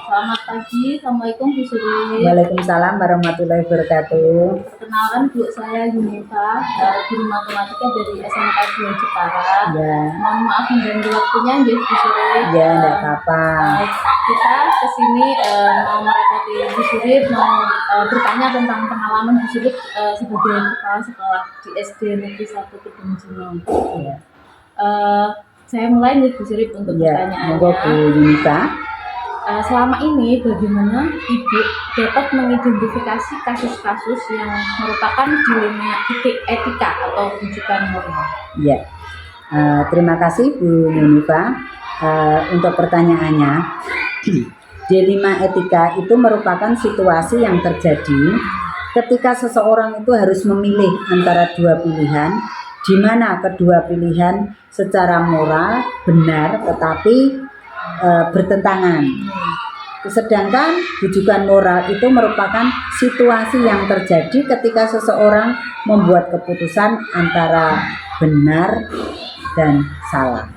Selamat pagi, Assalamualaikum Bu Suri. Waalaikumsalam warahmatullahi wabarakatuh. Perkenalkan Bu, saya Yunita, guru matematika dari SMK 2 Jepara. Ya, Mohon maaf mengganggu waktunya, Bu Suri. ya enggak apa-apa. Kita kesini mau merepoti Bu Suri, mau bertanya tentang pengalaman Bu Suri sebagai kepala sekolah di SD Negeri 1 Kedung Jino. Ya, Saya mulai nih Bu Suri untuk ya, monggo Bu pertanyaannya. Yunita. Selama ini bagaimana Ibu dapat mengidentifikasi kasus-kasus yang merupakan dilema etika atau rujukan moral? Ya, terima kasih Bu Yunita untuk pertanyaannya. Dilema etika itu merupakan situasi yang terjadi ketika seseorang itu harus memilih antara dua pilihan, di mana kedua pilihan secara moral benar tetapi bertentangan. Sedangkan rujukan moral itu merupakan situasi yang terjadi ketika seseorang membuat keputusan antara benar dan salah.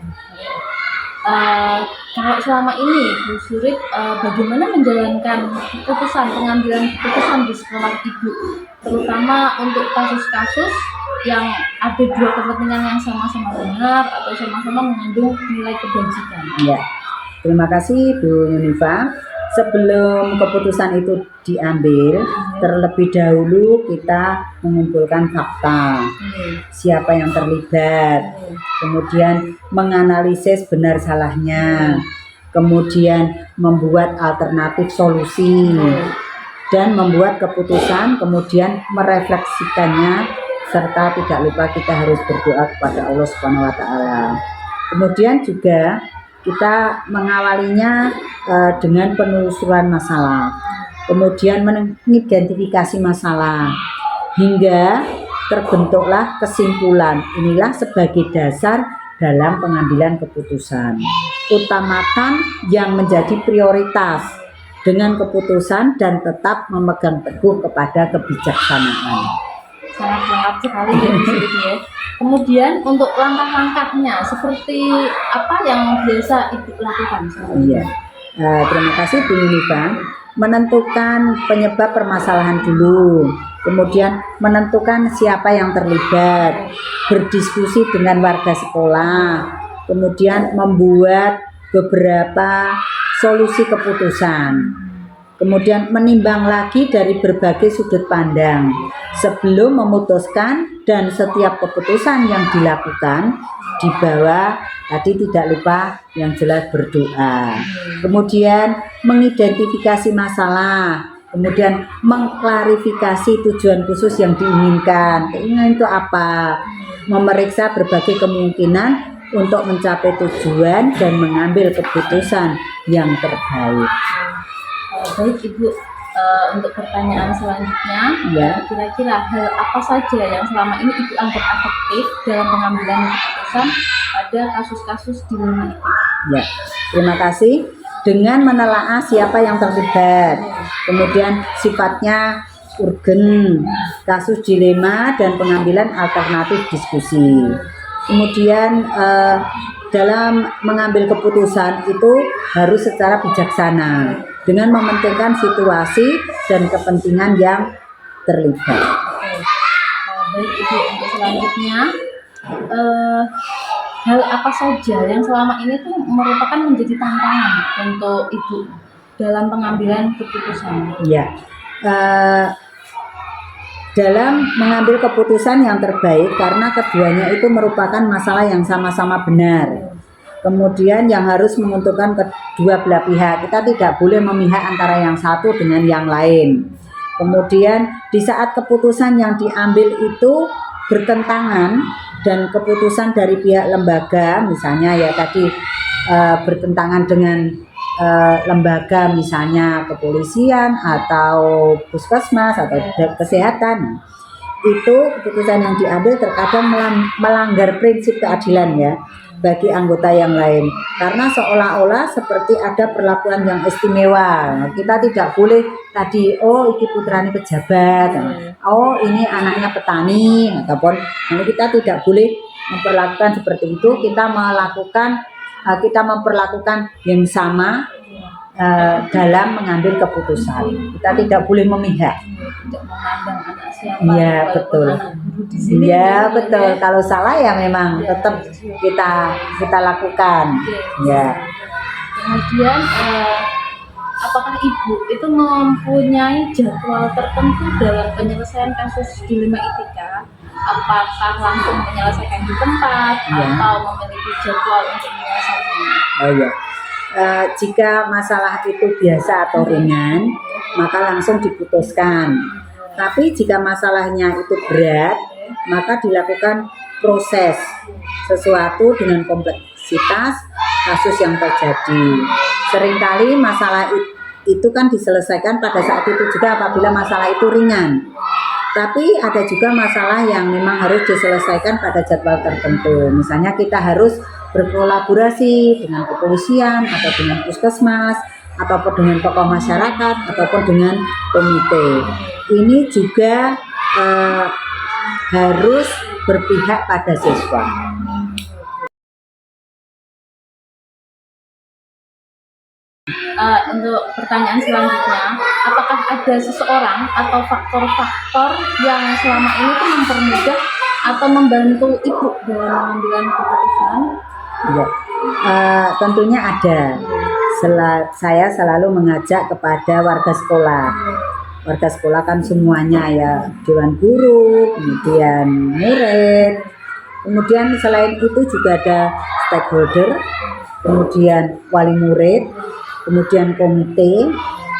Kalau selama ini Bu Surit bagaimana menjalankan pengambilan keputusan di sekolah Ibu, terutama untuk kasus-kasus yang ada dua kepentingan yang sama-sama benar atau sama-sama mengandung nilai kebajikan? Ya, terima kasih Bu Yunifa. Sebelum keputusan itu diambil, terlebih dahulu kita mengumpulkan fakta, siapa yang terlibat, kemudian menganalisis benar salahnya, kemudian membuat alternatif solusi, dan membuat keputusan, kemudian merefleksikannya, serta tidak lupa kita harus berdoa kepada Allah Subhanahu wa Ta'ala. Kemudian juga kita mengawalinya dengan penelusuran masalah, kemudian mengidentifikasi masalah, hingga terbentuklah kesimpulan. Inilah sebagai dasar dalam pengambilan keputusan. Utamakan yang menjadi prioritas dengan keputusan dan tetap memegang teguh kepada kebijaksanaan. Sangat lengkap sekali ya. Kemudian untuk langkah-langkahnya seperti apa yang biasa Ibu lakukan? Iya. Terima kasih Bu Yunita. Menentukan penyebab permasalahan dulu, kemudian menentukan siapa yang terlibat, berdiskusi dengan warga sekolah, kemudian membuat beberapa solusi keputusan. Kemudian menimbang lagi dari berbagai sudut pandang sebelum memutuskan, dan setiap keputusan yang dilakukan di bawah tadi tidak lupa yang jelas berdoa. Kemudian mengidentifikasi masalah, kemudian mengklarifikasi tujuan khusus yang diinginkan. Keinginan itu apa? Memeriksa berbagai kemungkinan untuk mencapai tujuan dan mengambil keputusan yang terbaik. Baik Ibu, untuk pertanyaan selanjutnya, kira-kira hal apa saja yang selama ini Ibu anggap efektif dalam pengambilan keputusan pada kasus-kasus dilema etika? Ya, terima kasih. Dengan menelaah siapa yang terlibat, kemudian sifatnya urgen, kasus dilema, dan pengambilan alternatif diskusi. Kemudian dalam mengambil keputusan itu harus secara bijaksana dengan mementingkan situasi dan kepentingan yang terlibat. Baik Ibu, untuk selanjutnya hal apa saja yang selama ini tuh merupakan menjadi tantangan untuk Ibu dalam pengambilan keputusan? Ya, dalam mengambil keputusan yang terbaik karena keduanya itu merupakan masalah yang sama-sama benar. Kemudian yang harus menguntungkan kedua belah pihak. Kita tidak boleh memihak antara yang satu dengan yang lain. Kemudian di saat keputusan yang diambil itu bertentangan dan keputusan dari pihak lembaga, misalnya ya tadi bertentangan dengan lembaga, misalnya kepolisian atau puskesmas atau kesehatan, itu keputusan yang diambil terkadang melanggar prinsip keadilan ya bagi anggota yang lain, karena seolah-olah seperti ada perlakuan yang istimewa. Kita tidak boleh tadi, oh ini putrane pejabat, oh ini anaknya petani, ataupun kita tidak boleh memperlakukan seperti itu. Kita memperlakukan yang sama dalam mengambil keputusan. Kita tidak boleh memihak. Tidak memandang anak siapa. Iya, walaupun betul. anak guru di sini. Iya, gitu, betul. ya. Kalau salah ya memang Iya. tetap kita lakukan. Oke. Ya. Kemudian apakah ibu itu mempunyai jadwal tertentu dalam penyelesaian kasus dilema etika? Apakah langsung menyelesaikan di tempat Ya. atau memiliki jadwal untuk menyelesaikannya? Oh ya. Jika masalah itu biasa atau ringan, maka langsung diputuskan. Tapi jika masalahnya itu berat, maka dilakukan proses sesuatu dengan kompleksitas kasus yang terjadi. Seringkali masalah itu kan diselesaikan pada saat itu juga apabila masalah itu ringan. Tapi ada juga masalah yang memang harus diselesaikan pada jadwal tertentu. Misalnya kita harus berkolaborasi dengan kepolisian atau dengan puskesmas ataupun dengan tokoh masyarakat ataupun dengan komite. Ini juga harus berpihak pada siswa. Untuk pertanyaan selanjutnya, apakah ada seseorang atau faktor-faktor yang selama ini tuh mempermudah atau membantu ibu dalam mengambil keputusan? Ya, tentunya ada. Saya selalu mengajak kepada warga sekolah. Warga sekolah kan semuanya ya, dewan guru, kemudian murid, kemudian selain itu juga ada stakeholder, kemudian wali murid, kemudian komite,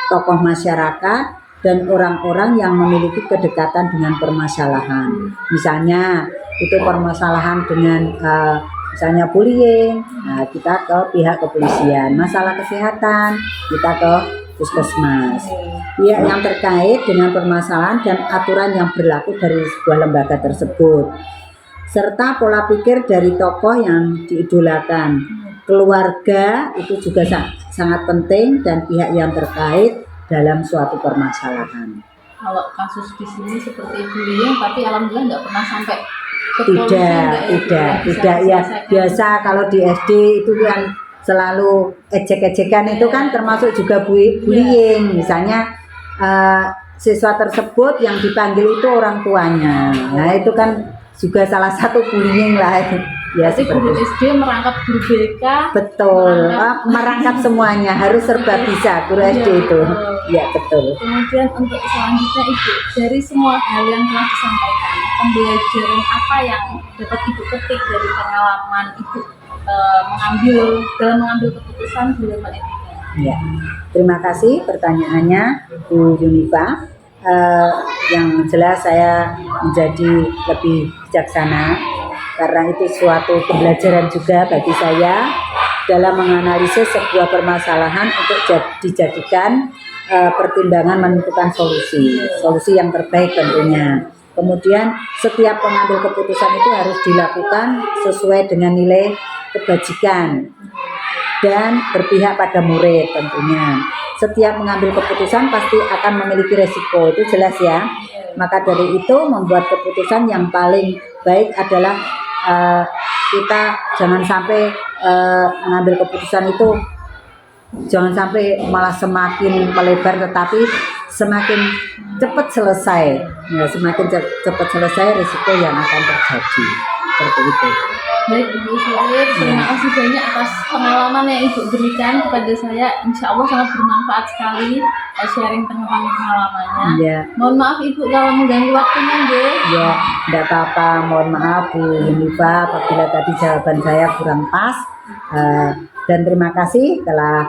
tokoh masyarakat, dan orang-orang yang memiliki kedekatan dengan permasalahan. Misalnya itu permasalahan dengan misalnya bullying, nah kita ke pihak kepolisian. Masalah kesehatan, kita ke puskesmas. Pihak yang terkait dengan permasalahan dan aturan yang berlaku dari sebuah lembaga tersebut. Serta pola pikir dari tokoh yang diidolakan. Keluarga itu juga sangat penting dan pihak yang terkait dalam suatu permasalahan. Kalau kasus di sini seperti bullying, tapi alhamdulillah nggak pernah sampai ke polisi, tidak ya. Biasa kalau di SD itu kan selalu ejek-ejekan itu kan termasuk juga bullying. Misalnya siswa tersebut yang dipanggil itu orang tuanya. Nah itu kan juga salah satu bullying lah. Ya, jadi guru SD merangkap guru BK. Betul, merangkap semuanya, harus serba bisa guru SD itu. Ya betul. Kemudian untuk selanjutnya Ibu, dari semua hal yang telah disampaikan, pembelajaran apa yang dapat Ibu petik dari pengalaman Ibu dalam mengambil keputusan dilema etika? Ya, terima kasih pertanyaannya Bu Yunifa. Yang jelas saya menjadi lebih bijaksana karena itu suatu pembelajaran juga bagi saya dalam menganalisis sebuah permasalahan untuk dijadikan pertimbangan menentukan solusi yang terbaik tentunya. Kemudian setiap pengambil keputusan itu harus dilakukan sesuai dengan nilai kebajikan dan berpihak pada murid tentunya. Setiap mengambil keputusan pasti akan memiliki resiko, itu jelas ya. Maka dari itu membuat keputusan yang paling baik adalah kita jangan sampai mengambil keputusan itu jangan sampai malah semakin melebar, tetapi semakin cepat selesai. Ya, semakin cepat selesai risiko yang akan terjadi. Seperti itu. Baik Ibu Surit, terima kasih banyak atas pengalaman yang Ibu berikan kepada saya. Insya Allah sangat bermanfaat sekali sharing tentang pengalamannya. Ya. Mohon maaf Ibu kalau mengganggu waktunya, nggih. Ya, tidak apa-apa. Mohon maaf Bu Yunifa apabila tadi jawaban saya kurang pas. Dan terima kasih telah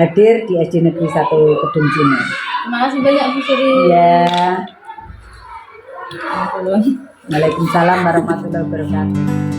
hadir di SD Negeri 1 Kedung Cina. Terima kasih banyak Bu Surit. Ya. Waalaikumsalam warahmatullahi wabarakatuh.